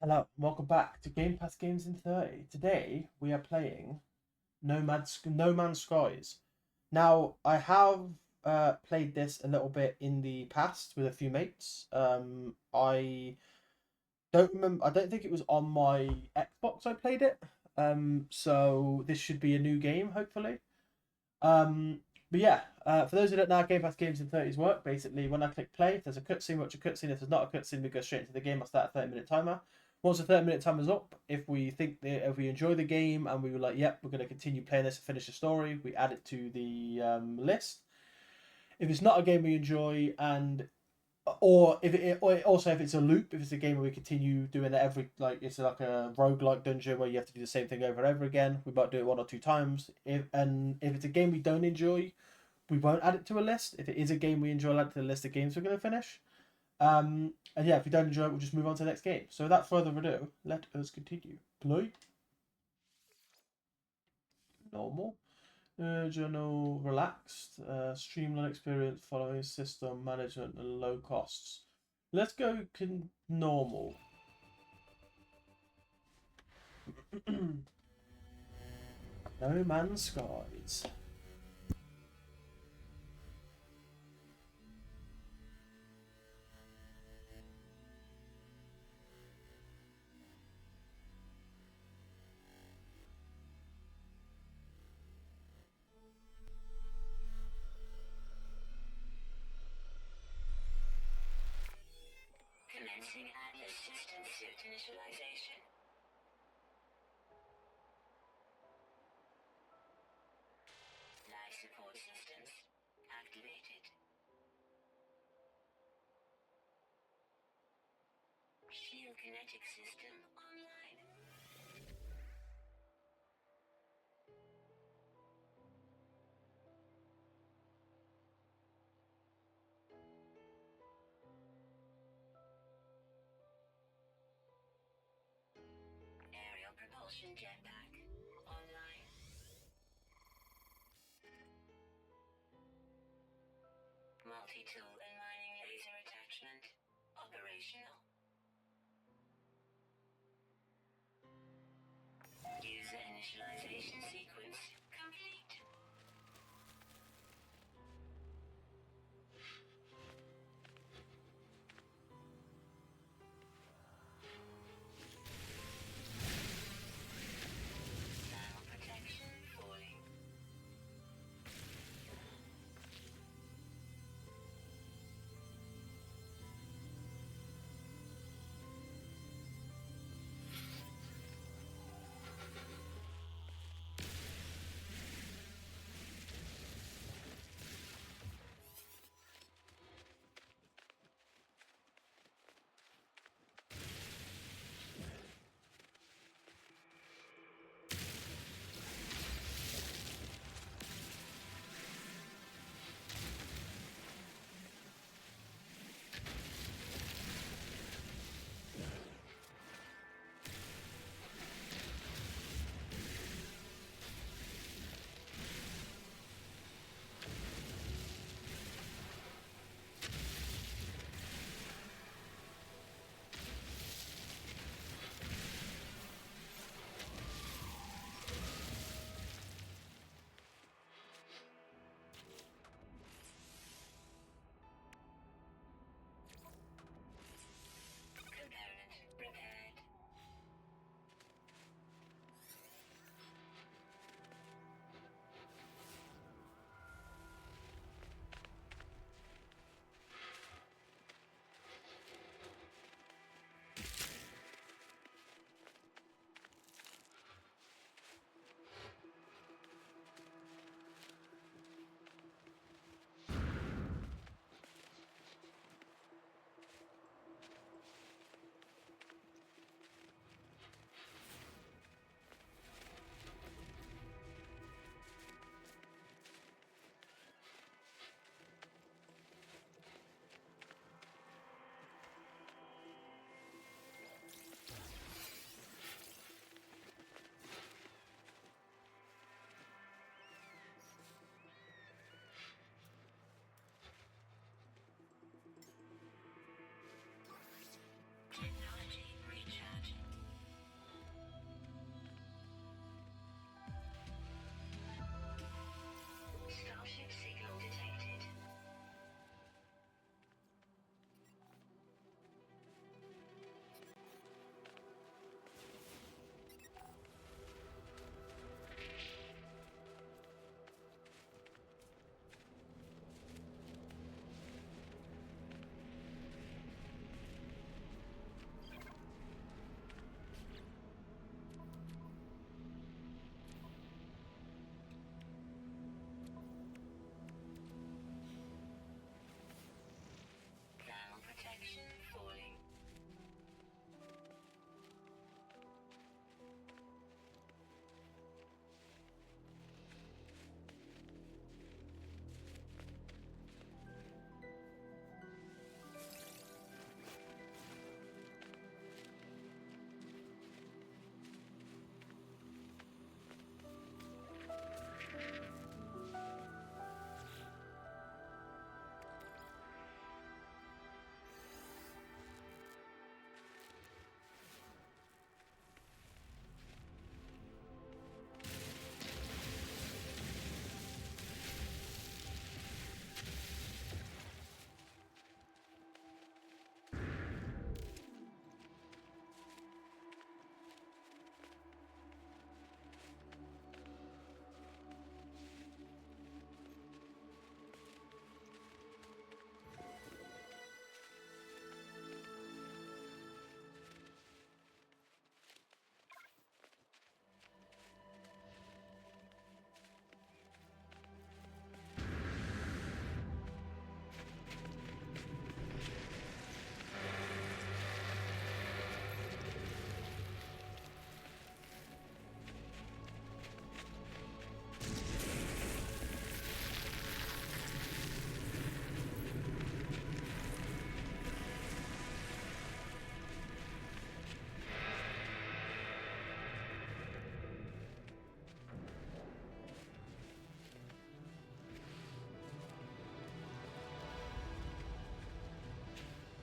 Hello, welcome back to Game Pass Games in 30. Today we are playing No Man's Skies. Now I have played this a little bit in the past with a few mates. I don't remember. I don't think it was on my Xbox. I played it. So this should be a new game, hopefully. Um, but yeah, for those who don't know, how Game Pass Games in 30s work. Basically, when I click play, if there's a cutscene, watch a cutscene. If there's not a cutscene, we go straight into the game. I start a 30-minute timer. Once the 30-minute timer's up, if we enjoy the game and we were like, yep, we're going to continue playing this and finish the story, we add it to the list. If it's not a game we enjoy and or also if it's a loop, if it's a game where we continue doing it every, like it's like a roguelike dungeon where you have to do the same thing over and over again, we might do it one or two times. If it's a game we don't enjoy, we won't add it to a list. If it is a game we enjoy, add it to the list of games we're going to finish. And yeah, if we don't enjoy it, we'll just move on to the next game. So without further ado, let us continue. Play. Normal. Journal relaxed. Streamline experience following system management and low costs. Let's go normal. No Man's Skies. Commencing Atlas system suit initialization. Life support systems activated. Shield kinetic system online. Aerial propulsion jetpack online. Multi-tool and mining laser attachment operational. User initialization sequence complete. Thermal protection falling.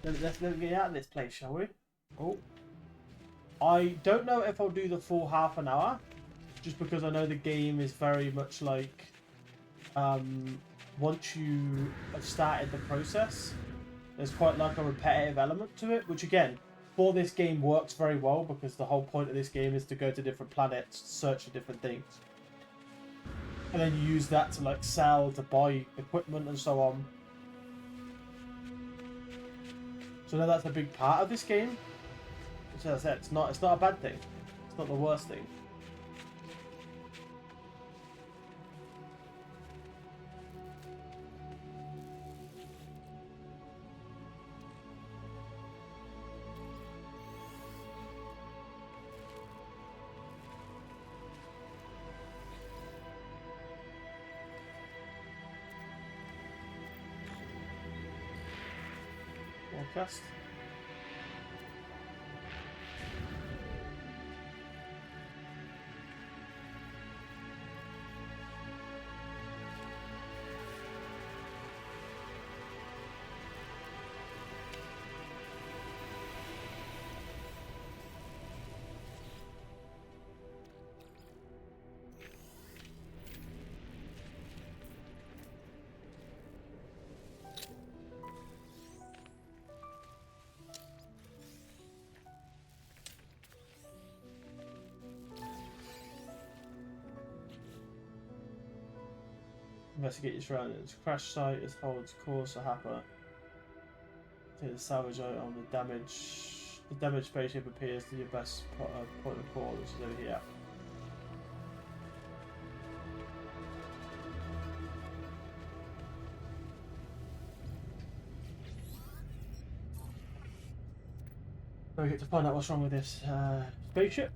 Let's get out of this place, shall we? Oh. I don't know if I'll do the full half an hour, just because I know the game is very much like, once you have started the process, there's quite like a repetitive element to it, which again, for this game works very well because the whole point of this game is to go to different planets, search for different things. And then you use that to like sell, to buy equipment and so on. So now that's a big part of this game. Which, as I said, it's not a bad thing. It's not the worst thing. Broadcast. Investigate your surroundings. Crash site is holds course a hacker. Take the salvage item. The damaged spaceship appears to your best point of call, which is over here. So we get to find out what's wrong with this spaceship.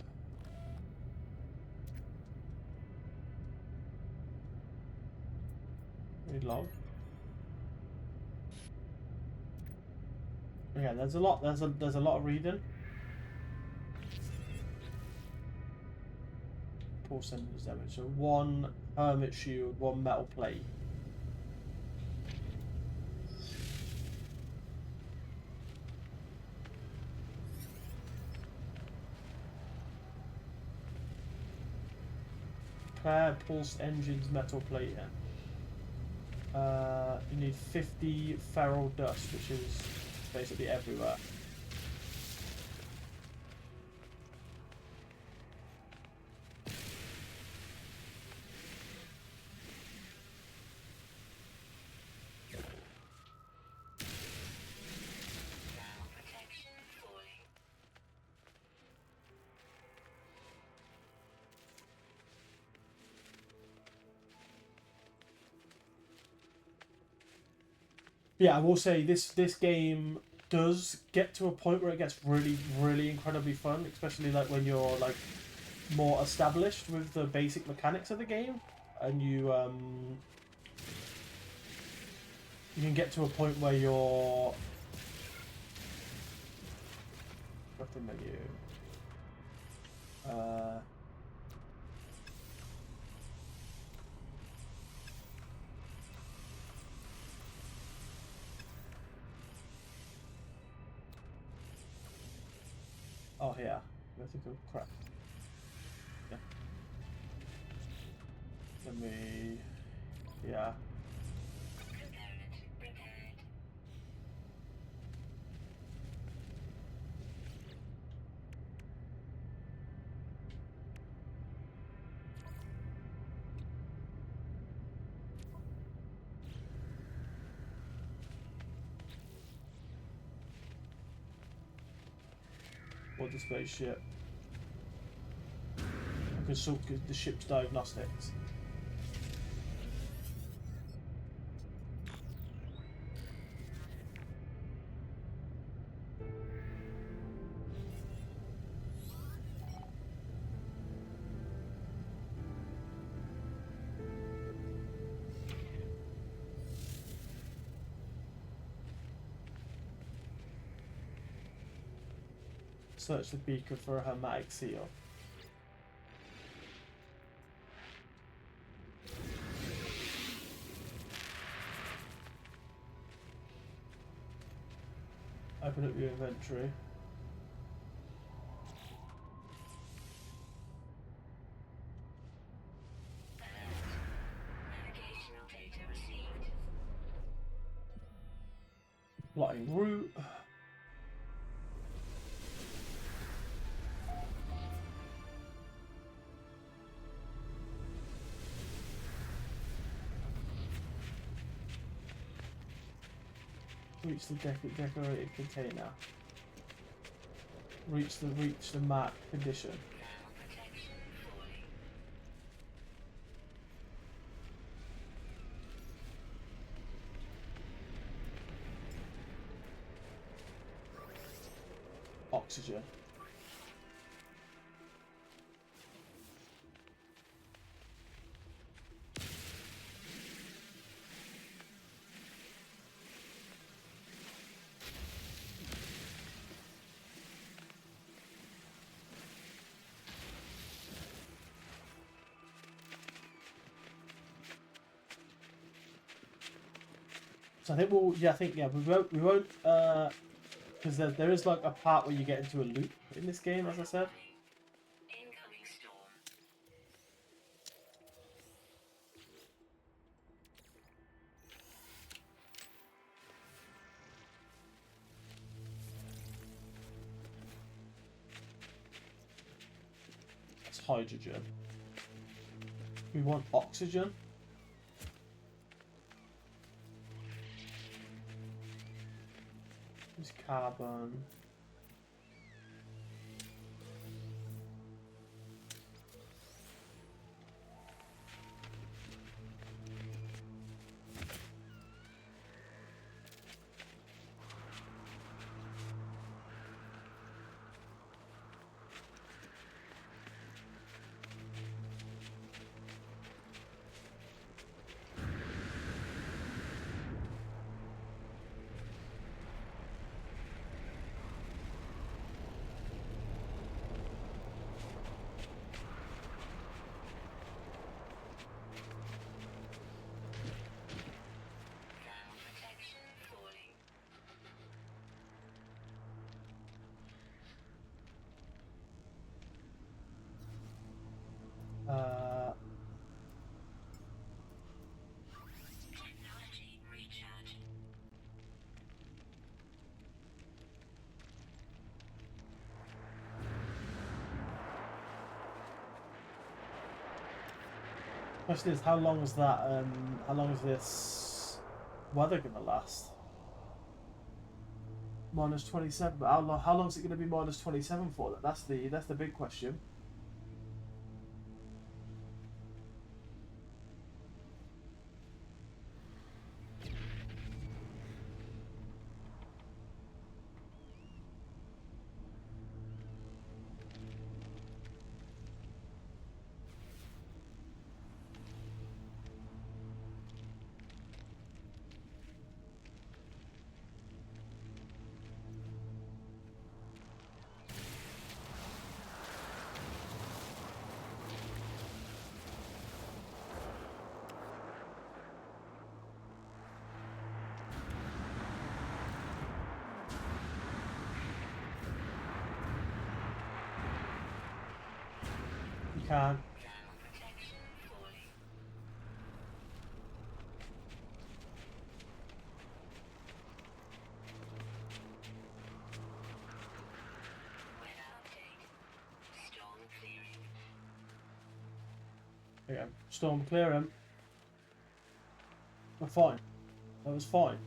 Read log. Yeah, there's a lot. There's a lot of reading. Pulse engines damage. So one hermit shield, one metal plate. Repair pulse engines metal plate. You need 50 feral dust, which is basically everywhere. Yeah, I will say this game does get to a point where it gets really incredibly fun, especially like when you're like more established with the basic mechanics of the game, and you can get to a point where you're the menu. Oh yeah, vertical craft. Yeah. Let me. Yeah. Or the spaceship. I can sort the ship's diagnostics. Search the beaker for a hermetic seal. Open up your inventory. Navigational data received. Plotting route. Reach the decorated container. Reach the marked condition. Thermal protection fully. Oxygen. So I think we won't because there is like a part where you get into a loop in this game, as I said. Incoming storm. It's hydrogen. We want oxygen. There's carbon. Thermal protection fully. Technology recharge. Question is, how long is that? How long is this weather gonna last? Minus 27. But how long is it gonna be minus 27 for? That's the big question. You can. Thermal protection fully. Weather update. Storm clearing. Okay. Storm clearing. We're fine. That was fine.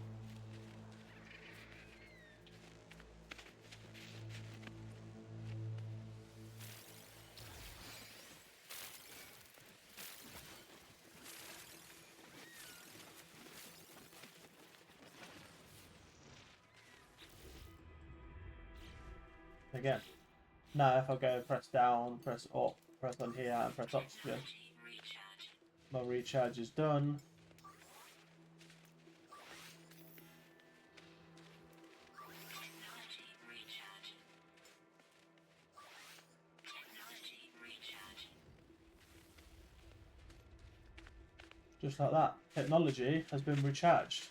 Again. Now if I go press down, press up, press on here and press oxygen. Technology recharge. My recharge is done. Technology recharge. Technology recharge. Just like that. Technology has been recharged.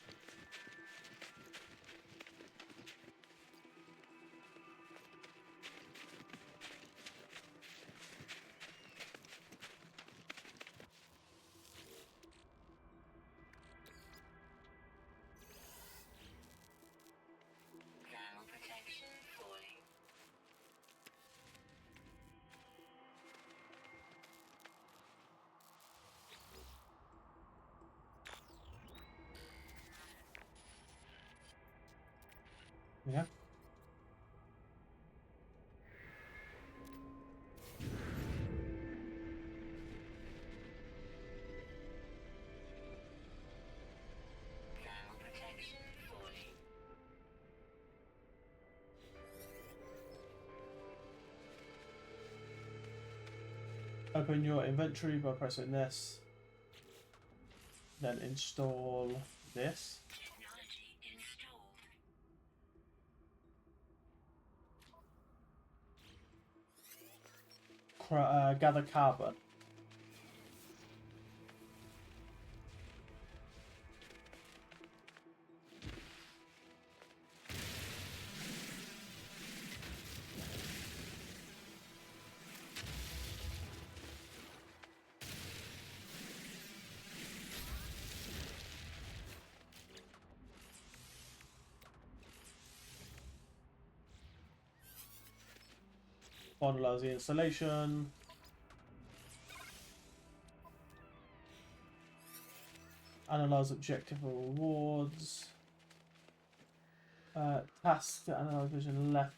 Yeah. Thermal protection falling. Open your inventory by pressing this. Then install this. Technology installed. Gather carbon. Finalize the installation. Analyze objective or rewards. Task to analyze vision left.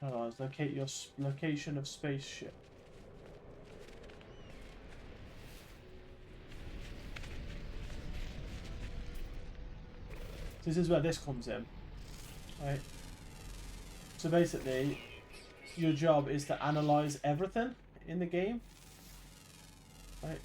Analyze. Locate your location of spaceship. This is where this comes in, right? So basically, your job is to analyze everything in the game, right?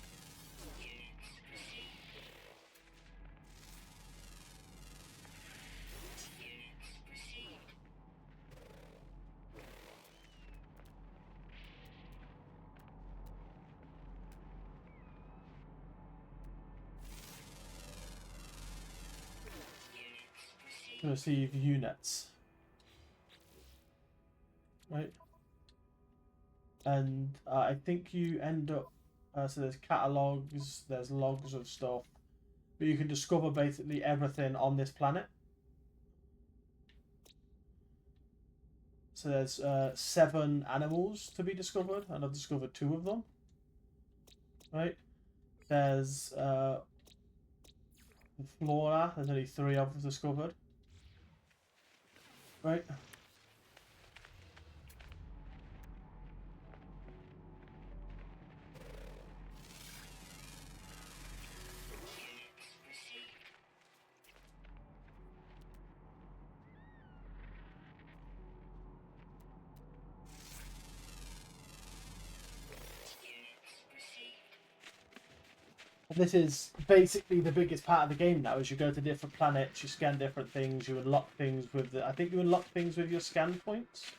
To receive units, right? And I think you end up. So there's catalogs, there's logs of stuff, but you can discover basically everything on this planet. So there's 7 animals to be discovered, and I've discovered 2 of them. Right? There's flora. There's only 3 I've discovered. Right? This is basically the biggest part of the game now. As you go to different planets, you scan different things, you unlock things with the. I think you unlock things with your scan points.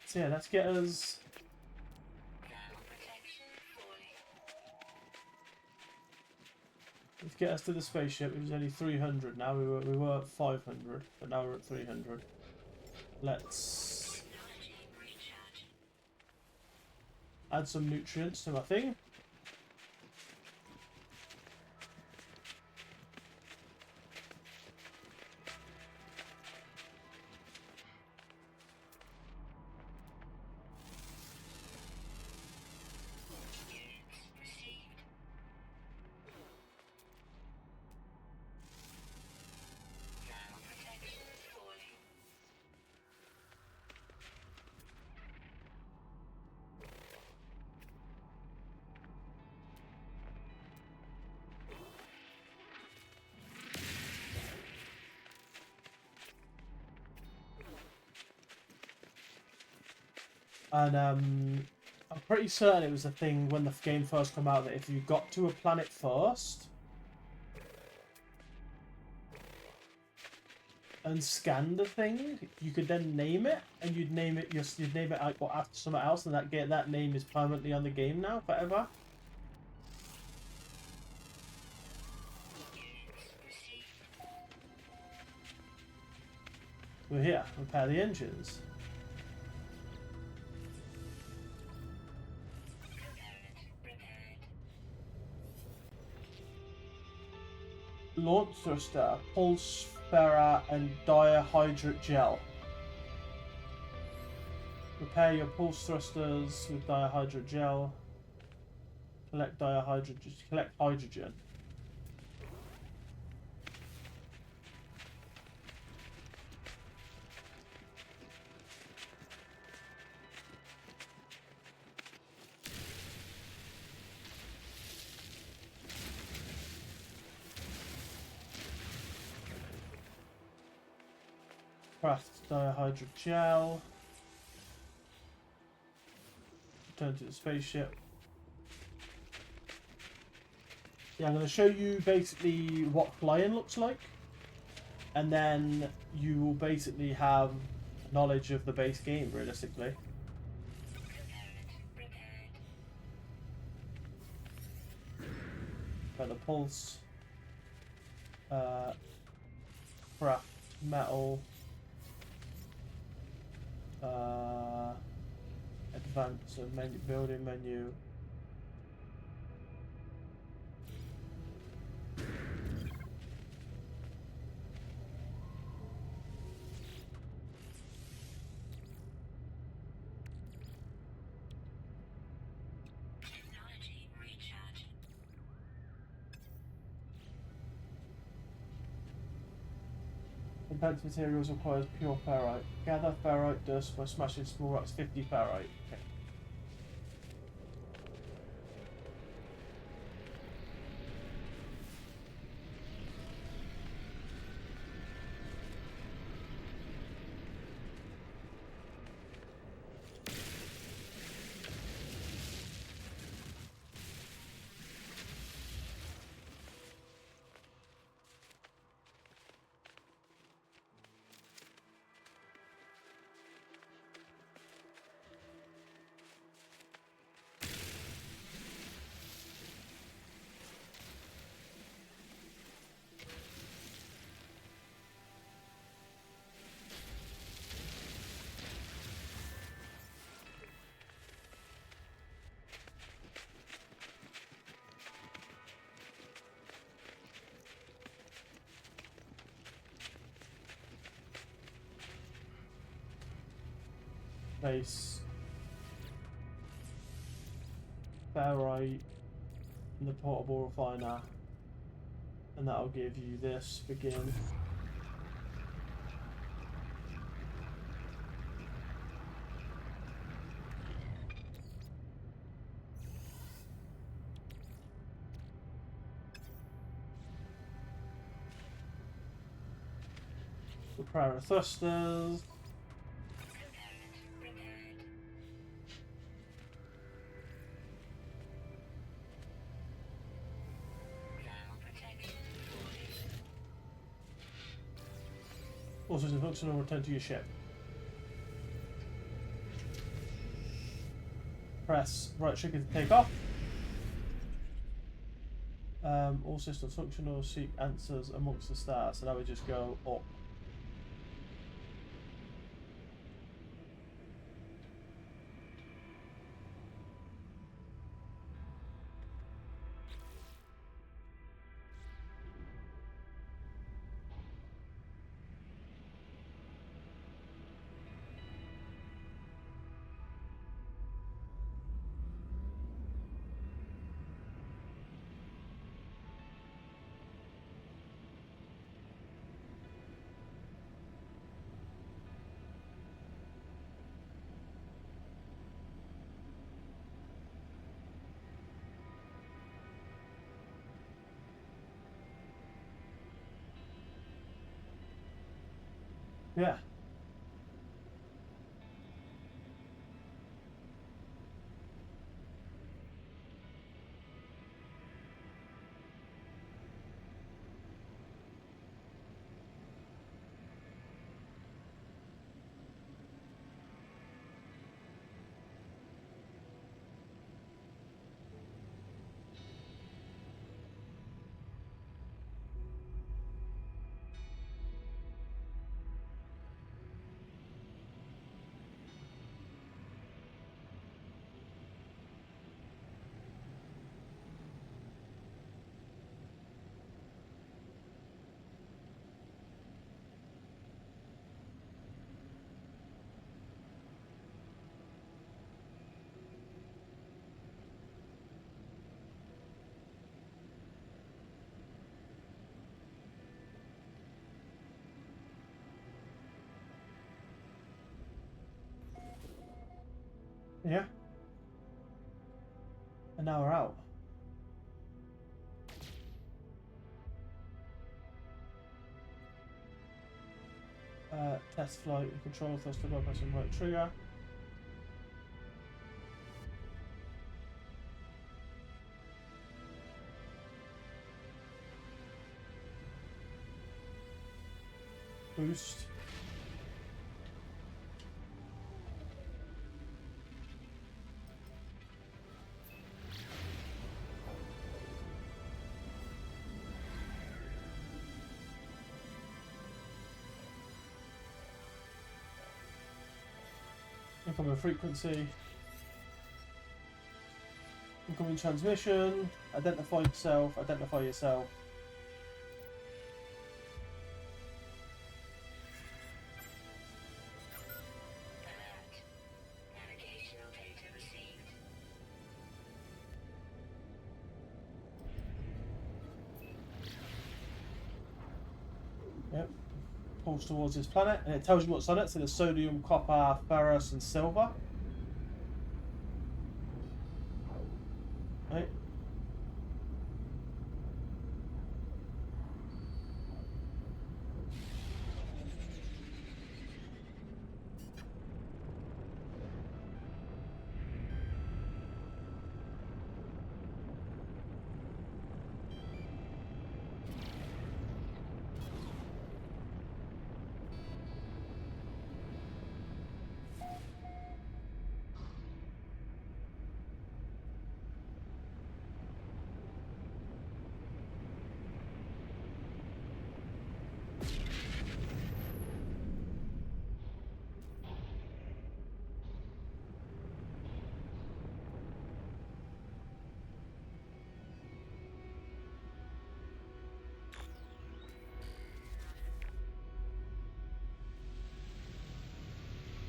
So yeah, let's get us. Let's get us to the spaceship. It was only 300 now. We were at 500, but now we're at 300. Let's add some nutrients to my thing. And I'm pretty certain it was a thing when the game first came out that if you got to a planet first and scanned the thing, you could then name it, and you'd name it like or after something else, and that name is permanently on the game now forever. We're here. Repair the engines. Launch thruster, pulse ferra, and dihydrate gel. Repair your pulse thrusters with dihydrate gel. Collect hydrogen. Craft dihydrate gel. Return to the spaceship. Yeah, I'm going to show you basically what flying looks like. And then you will basically have knowledge of the base game, realistically. Got the pulse. Craft metal. Advance menu, building menu. Technology recharge. Advanced materials requires pure ferrite. Gather ferrite dust by smashing small rocks. 50 ferrite. Okay. Base. Ferrite. And the portable refiner. And that'll give you this. Begin. Repair thrusters. Also, to functional, return to your ship. Press right trigger to take off. All systems functional. Seek answers amongst the stars. So now we just go up. Yeah. Yeah. And now we're out. Test flight and control thrust by pressing right trigger. Boost. Incoming frequency. Incoming transmission. Identify yourself. Identify yourself. Alert. Navigational data received. Yep. Pulls towards this planet, and it tells you what's on it. So there's sodium, copper, ferrous, and silver. Right.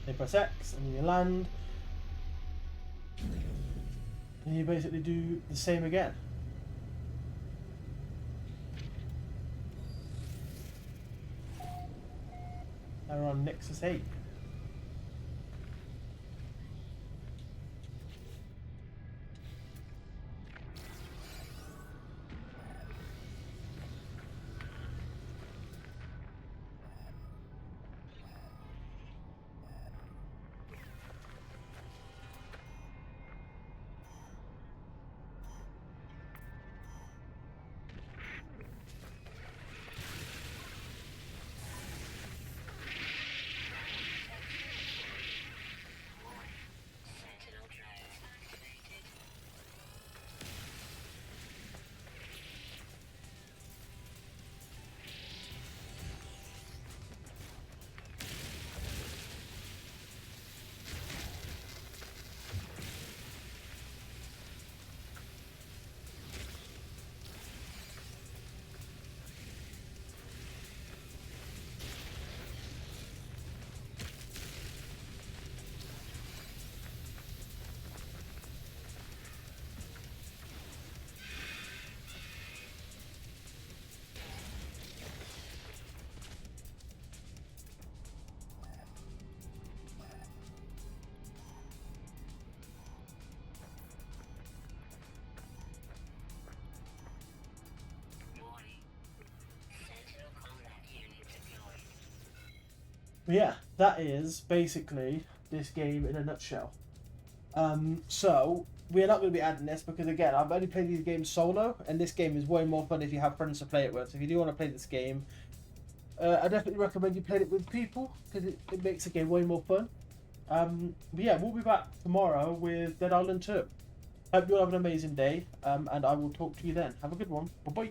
You press X and you land. And you basically do the same again. Now we're on Nexus 8. Sentinel drones activated. Warning. Sentinel combat unit deployed. But yeah, that is basically this game in a nutshell. So we're not going to be adding this because again, I've only played these games solo, and this game is way more fun if you have friends to play it with. So if you do want to play this game, I definitely recommend you play it with people because it makes the game way more fun. But yeah, we'll be back tomorrow with Dead Island 2. Hope you all have an amazing day, and I will talk to you then. Have a good one. Bye bye.